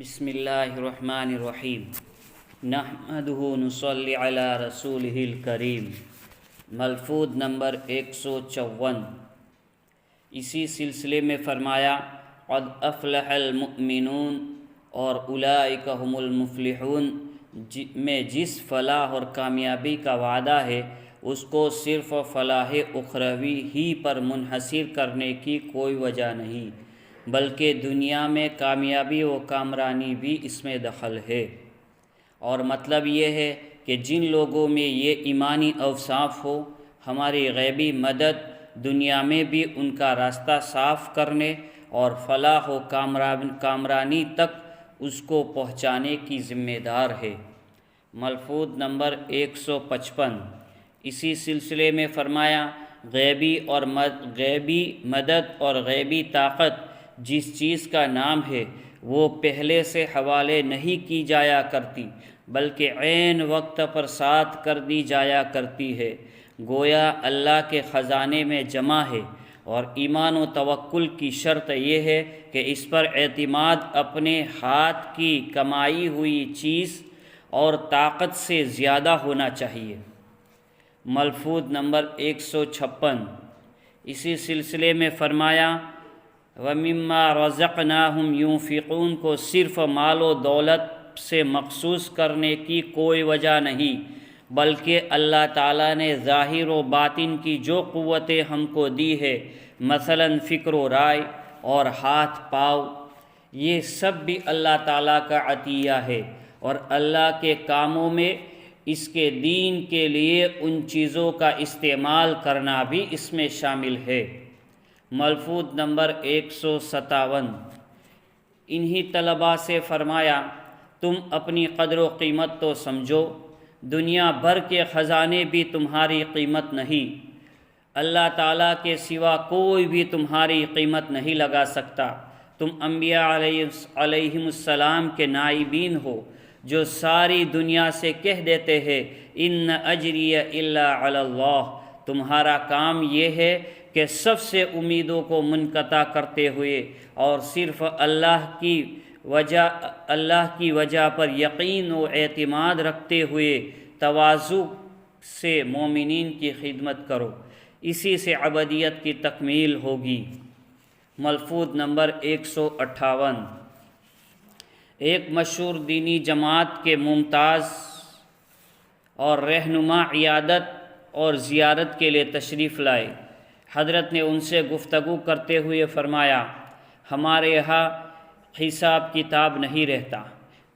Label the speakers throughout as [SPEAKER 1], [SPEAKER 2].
[SPEAKER 1] بسم اللہ الرحمن الرحیم نحمدہ نصلی علی رسولہ الکریم۔ ملفوظ نمبر 154۔ اسی سلسلے میں فرمایا قد افلح المؤمنون اور اولئک هم المفلحون میں جس فلاح اور کامیابی کا وعدہ ہے اس کو صرف فلاح اخروی ہی پر منحصر کرنے کی کوئی وجہ نہیں، بلکہ دنیا میں کامیابی و کامرانی بھی اس میں دخل ہے۔ اور مطلب یہ ہے کہ جن لوگوں میں یہ ایمانی اوصاف ہو، ہماری غیبی مدد دنیا میں بھی ان کا راستہ صاف کرنے اور فلاح و کامرانی تک اس کو پہنچانے کی ذمہ دار ہے۔ ملفوظ نمبر 155۔ اسی سلسلے میں فرمایا غیبی مدد اور غیبی طاقت جس چیز کا نام ہے وہ پہلے سے حوالے نہیں کی جایا کرتی، بلکہ عین وقت پر ساتھ کر دی جایا کرتی ہے، گویا اللہ کے خزانے میں جمع ہے۔ اور ایمان و توکل کی شرط یہ ہے کہ اس پر اعتماد اپنے ہاتھ کی کمائی ہوئی چیز اور طاقت سے زیادہ ہونا چاہیے۔ ملفوظ نمبر 156۔ اسی سلسلے میں فرمایا وَمِمَّا رَزَقْنَاهُمْ يُنْفِقُونَ کو صرف مال و دولت سے مخصوص کرنے کی کوئی وجہ نہیں، بلکہ اللہ تعالیٰ نے ظاہر و باطن کی جو قوتیں ہم کو دی ہے، مثلا فکر و رائے اور ہاتھ پاؤ، یہ سب بھی اللہ تعالیٰ کا عطیہ ہے، اور اللہ کے کاموں میں اس کے دین کے لیے ان چیزوں کا استعمال کرنا بھی اس میں شامل ہے۔ ملفوظ نمبر 157۔ انہی طلباء سے فرمایا تم اپنی قدر و قیمت تو سمجھو، دنیا بھر کے خزانے بھی تمہاری قیمت نہیں، اللہ تعالیٰ کے سوا کوئی بھی تمہاری قیمت نہیں لگا سکتا۔ تم انبیاء علیہم السلام کے نائبین ہو جو ساری دنیا سے کہہ دیتے ہیں ان اجری الا علی اللہ۔ تمہارا کام یہ ہے کہ سب سے امیدوں کو منقطع کرتے ہوئے اور صرف اللہ کی وجہ پر یقین و اعتماد رکھتے ہوئے تواضع سے مومنین کی خدمت کرو، اسی سے عبدیت کی تکمیل ہوگی۔ ملفوظ نمبر 158۔ ایک مشہور دینی جماعت کے ممتاز اور رہنما عیادت اور زیارت کے لیے تشریف لائے۔ حضرت نے ان سے گفتگو کرتے ہوئے فرمایا ہمارے یہاں حساب کتاب نہیں رہتا،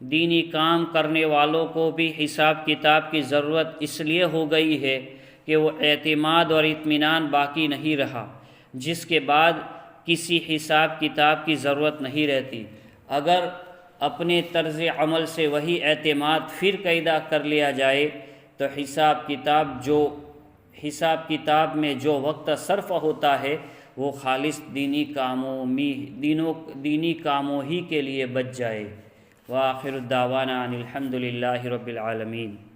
[SPEAKER 1] دینی کام کرنے والوں کو بھی حساب کتاب کی ضرورت اس لیے ہو گئی ہے کہ وہ اعتماد اور اطمینان باقی نہیں رہا، جس کے بعد کسی حساب کتاب کی ضرورت نہیں رہتی۔ اگر اپنے طرز عمل سے وہی اعتماد پھر پیدا کر لیا جائے تو حساب کتاب میں جو وقت صرف ہوتا ہے وہ خالص دینی کاموں ہی کے لیے بچ جائے۔ وآخر الدعوانا ان الحمد للہ رب العالمین۔